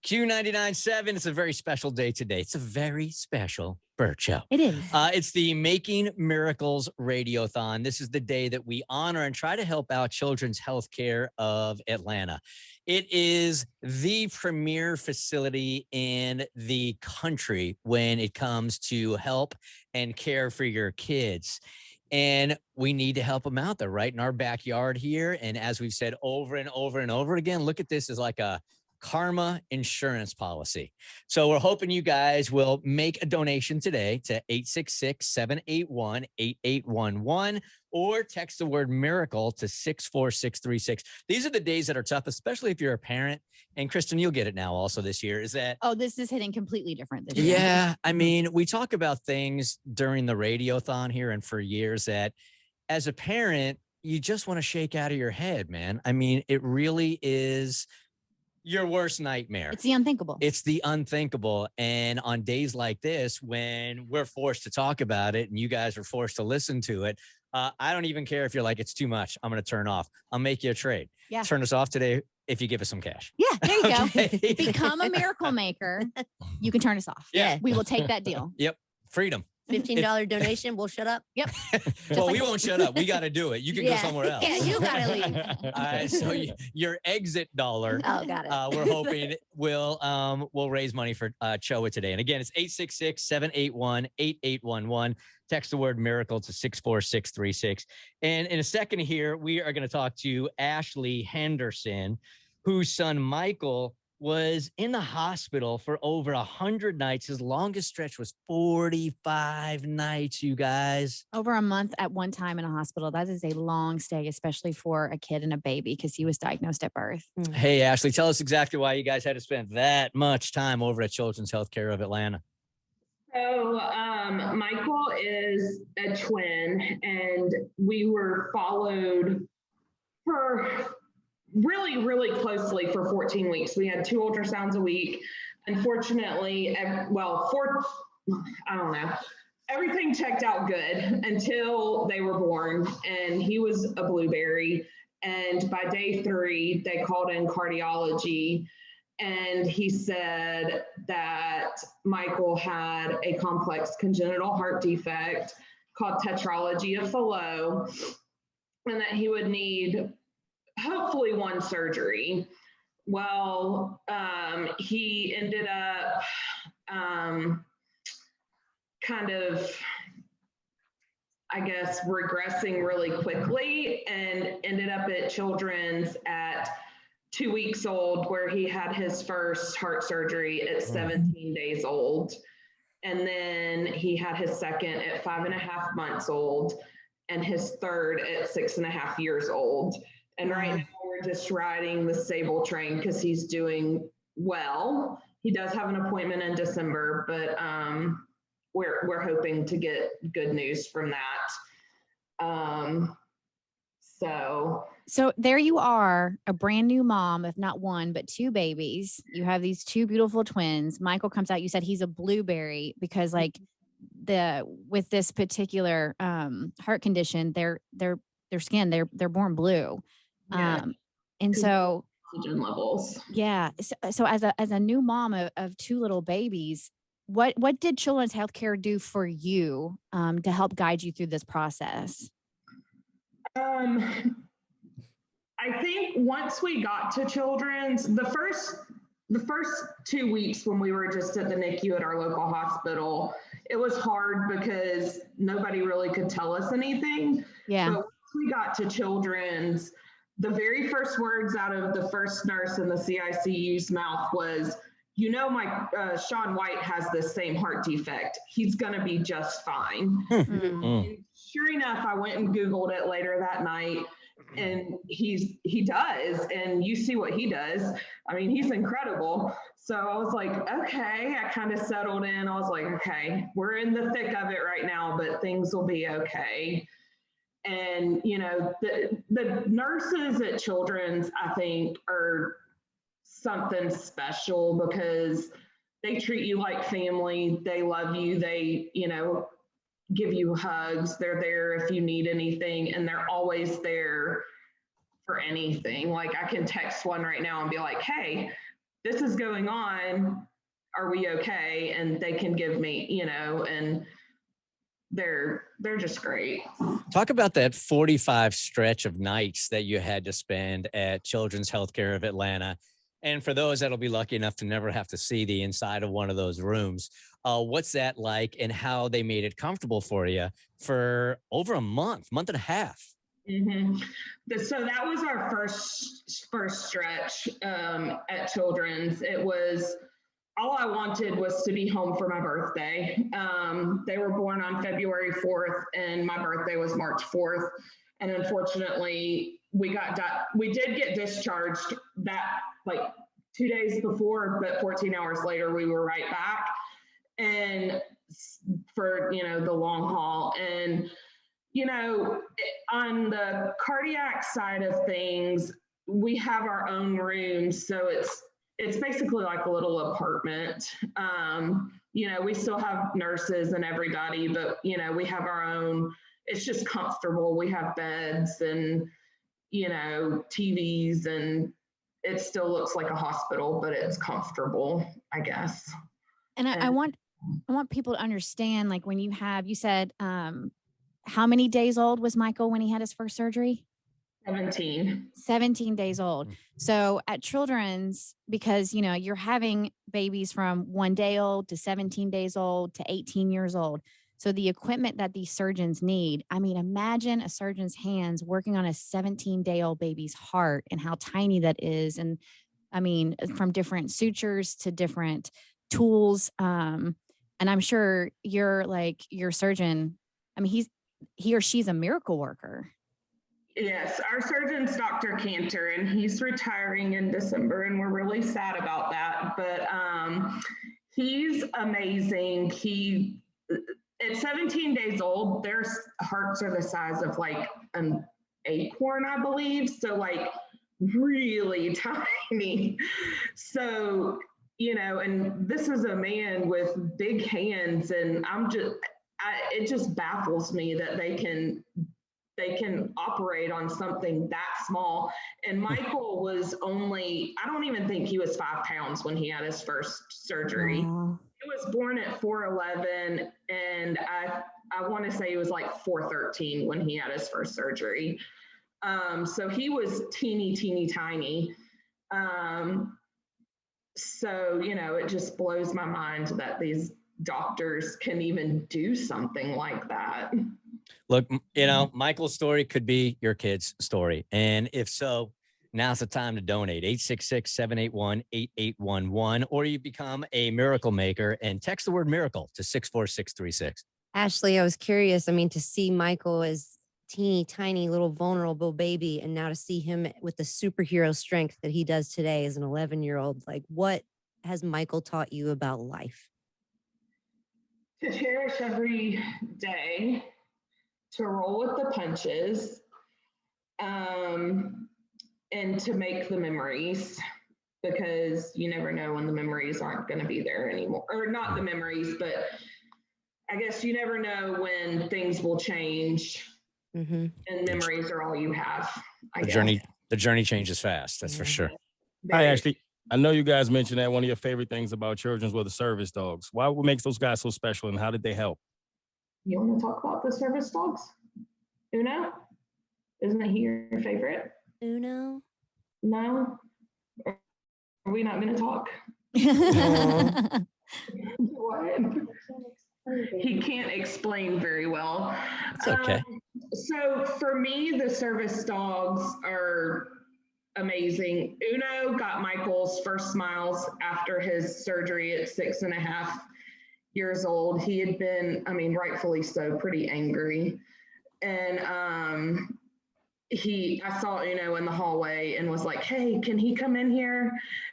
Q99.7. It's a very special day today. It's a very special Bert Show. It is. It's the Making Miracles Radiothon. This is the day that we honor and try to help out Children's Healthcare of Atlanta. It is the premier facility in the country when it comes to help and care for your kids. And we need to help them out. They're right in our backyard here. And as we've said over and over and over again, look at this as like a karma insurance policy. So we're hoping you guys will make a donation today to 866-781-8811 or text the word miracle to 64636. These are the days that are tough, especially if you're a parent. And Kristen, you'll get it now also this year, is that... Oh, this is hitting completely different this year. Yeah, I mean, we talk about things during the radiothon here and for years that as a parent, you just want to shake out of your head, man. I mean, it really is your worst nightmare. It's the unthinkable. It's the unthinkable. And on days like this, when we're forced to talk about it and you guys are forced to listen to it, I don't even care if you're like, it's too much, I'm going to turn off. I'll make you a trade. Yeah. Turn us off today if you give us some cash. Yeah, there you Okay. go. Become a miracle maker. You can turn us off. Yeah. We will take that deal. Yep. Freedom. $15 donation. We'll shut up. Yep. Well, we won't shut up. We got to do it. You can go somewhere else. Yeah, you got to leave. All right. So your exit dollar, Oh, got it. we're hoping will raise money for CHOA today. And again, it's 866-781-8811. Text the word miracle to 64636. And in a second here, we are going to talk to Ashley Henderson, whose son Michael was in the hospital for over 100 nights. His longest stretch was 45 nights, you guys. Over a month at one time in a hospital. That is a long stay, especially for a kid and a baby, because he was diagnosed at birth. Hey, Ashley, tell us exactly why you guys had to spend that much time over at Children's Healthcare of Atlanta. So Michael is a twin, and we were followed for really, really closely for 14 weeks. We had 2 ultrasounds a week. Unfortunately, I don't know. Everything checked out good until they were born, and he was a blueberry. And by day 3, they called in cardiology, and he said that Michael had a complex congenital heart defect called Tetralogy of Fallot, and that he would need hopefully 1 surgery. Well, he ended up kind of, I guess, regressing really quickly and ended up at Children's at 2 weeks old, where he had his first heart surgery at 17 days old. And then he had his second at 5.5 months old and his third at 6.5 years old. And right now we're just riding the stable train because he's doing well. He does have an appointment in December, but we're hoping to get good news from that. So there you are, a brand new mom of not 1, but 2 babies. You have these 2 beautiful twins. Michael comes out. You said he's a blueberry because with this particular heart condition, their skin, they're born blue. Yeah. And so oxygen levels. Yeah. So as a new mom of 2 little babies, what did Children's Healthcare do for you to help guide you through this process? I think once we got to Children's, the first 2 weeks when we were just at the NICU at our local hospital, it was hard because nobody really could tell us anything. Yeah. But once we got to Children's, the very first words out of the first nurse in the CICU's mouth was, my Sean White has this same heart defect. He's going to be just fine. And sure enough, I went and Googled it later that night, and he does. And you see what he does. I mean, he's incredible. So I was like, okay, I kind of settled in. I was like, okay, we're in the thick of it right now, but things will be okay. And, the nurses at Children's, I think, are something special because they treat you like family. They love you. They, give you hugs. They're there if you need anything, and they're always there for anything. Like, I can text one right now and be like, hey, this is going on. Are we okay? And they can give me, and they're just great. Talk about that 45 stretch of nights that you had to spend at Children's Healthcare of Atlanta. And for those that'll be lucky enough to never have to see the inside of one of those rooms, what's that like, and how they made it comfortable for you for over a month and a half? Mm-hmm. So that was our first stretch at Children's. It was, all I wanted was to be home for my birthday. They were born on February 4th and my birthday was March 4th. And unfortunately, we did get discharged that like 2 days before, but 14 hours later, we were right back. And for, the long haul. And, on the cardiac side of things, we have our own rooms. So it's basically like a little apartment. We still have nurses and everybody, but, we have our own, it's just comfortable. We have beds and, TVs, and it still looks like a hospital, but it's comfortable, I guess. And I want people to understand, like when you said, how many days old was Michael when he had his first surgery? 17 days old. So at Children's, because, you're having babies from 1 day old to 17 days old to 18 years old. So the equipment that these surgeons need, I mean, imagine a surgeon's hands working on a 17-day-old baby's heart and how tiny that is. And I mean, from different sutures to different tools. And I'm sure your surgeon, I mean, he or she's a miracle worker. Yes, our surgeon's Dr. Cantor, and he's retiring in December, and we're really sad about that. But he's amazing. At 17 days old, their hearts are the size of like an acorn, I believe. So like really tiny. So, and this is a man with big hands, and it just baffles me that they can operate on something that small. And Michael was I don't even think he was 5 pounds when he had his first surgery. Wow. He was born at 4'11", and I want to say he was like 4'13" when he had his first surgery. So he was teeny tiny. So, it just blows my mind that these doctors can even do something like that. Look, Michael's story could be your kid's story. And if so, now's the time to donate. 866-781-8811, or you become a miracle maker and text the word miracle to 64636. Ashley, I was curious. I mean, to see Michael as teeny tiny little vulnerable baby, and now to see him with the superhero strength that he does today as an 11-year-old, like what has Michael taught you about life? To cherish every day, to roll with the punches, and to make the memories, because you never know when the memories aren't going to be there anymore. Or not the memories, but I guess you never know when things will change. Mm-hmm. And memories are all you have. The journey changes fast. That's for sure. Hi, Ashley. I know you guys mentioned that one of your favorite things about Children's were the service dogs. What makes those guys so special, and how did they help? You want to talk about the service dogs? Uno? Isn't he your favorite? Uno? No? Are we not going to talk? What? He can't explain very well. It's okay. So for me, the service dogs are amazing. Uno got Michael's first smiles after his surgery at 6.5 years old. He had been, rightfully so, pretty angry. And I saw Uno in the hallway and was like, hey, can he come in here?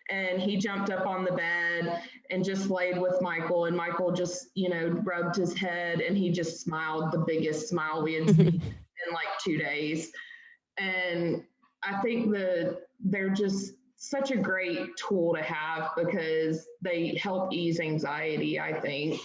And he jumped up on the bed and just laid with Michael. And Michael just, rubbed his head, and he just smiled, the biggest smile we had seen in like 2 days. And I think they're just such a great tool to have because they help ease anxiety, I think.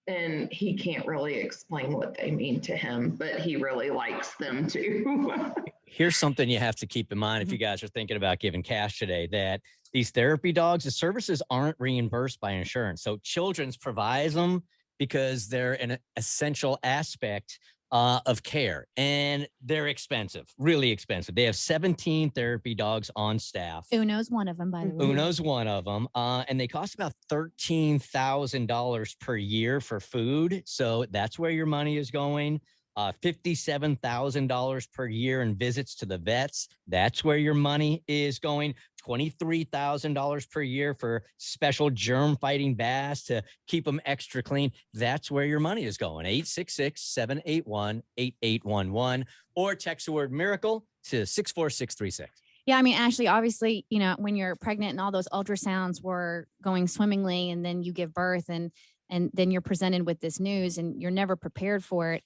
and he can't really explain what they mean to him, but he really likes them too. Here's something you have to keep in mind if you guys are thinking about giving cash today, that these therapy dogs, the services aren't reimbursed by insurance. So Children's provides them because they're an essential aspect of care, and they're expensive, really expensive. They have 17 therapy dogs on staff. Uno's one of them, by the way. Uno's one of them. And they cost about $13,000 per year for food. So that's where your money is going. $57,000 per year in visits to the vets. That's where your money is going. $23,000 per year for special germ fighting baths to keep them extra clean. That's where your money is going. 866-781-8811 or text the word miracle to 64636. Yeah, I mean, Ashley, obviously, you know, when you're pregnant and all those ultrasounds were going swimmingly, and then you give birth, and then you're presented with this news, and you're never prepared for it.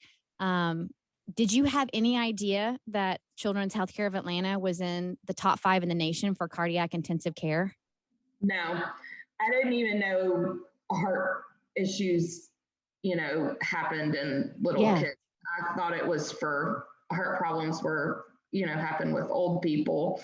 Did you have any idea that Children's Healthcare of Atlanta was in the top 5 in the nation for cardiac intensive care? No, I didn't even know heart issues, you know, happened in little kids. I thought it was for heart problems were, you know, happen with old people.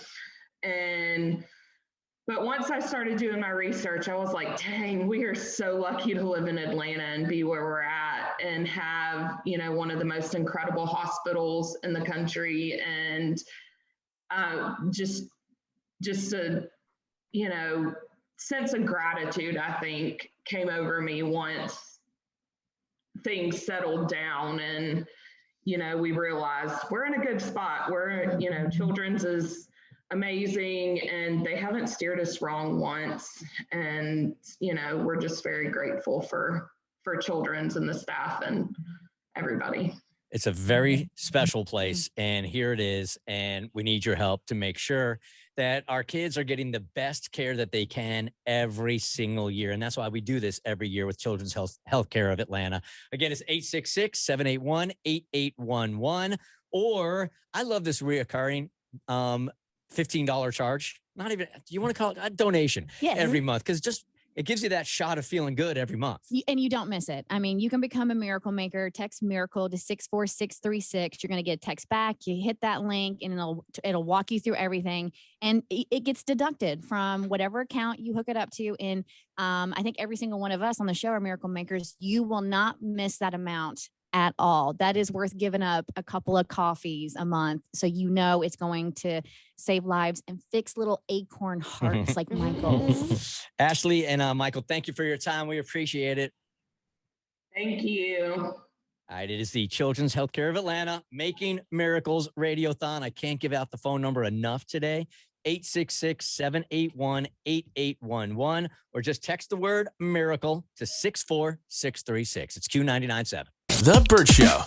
But once I started doing my research, I was like, dang, we are so lucky to live in Atlanta and be where we're at and have, you know, one of the most incredible hospitals in the country. And just a, you know, sense of gratitude, I think, came over me once things settled down and, you know, we realized we're in a good spot. We're, you know, Children's is amazing and they haven't steered us wrong once. And, you know, we're just very grateful for Children's and the staff and everybody. It's a very special place, and here it is. And we need your help to make sure that our kids are getting the best care that they can every single year. And that's why we do this every year with Children's Healthcare of Atlanta. Again, it's 866-781-8811. Or I love this reoccurring $15 charge. Not even, do you want to call it a donation every month? Because just it gives you that shot of feeling good every month. And you don't miss it. I mean, you can become a miracle maker. Text miracle to 64636. You're going to get a text back. You hit that link and it'll walk you through everything. And it gets deducted from whatever account you hook it up to. And I think every single one of us on the show are miracle makers. You will not miss that amount at all. That is worth giving up a couple of coffees a month. So you know it's going to save lives and fix little acorn hearts like Michael. Ashley and Michael, thank you for your time. We appreciate it. Thank you. All right, it is the Children's Healthcare of Atlanta Making Miracles Radiothon. I can't give out the phone number enough today. 866-781-8811, or just text the word miracle to 64636. It's Q99.7. The Bert Show.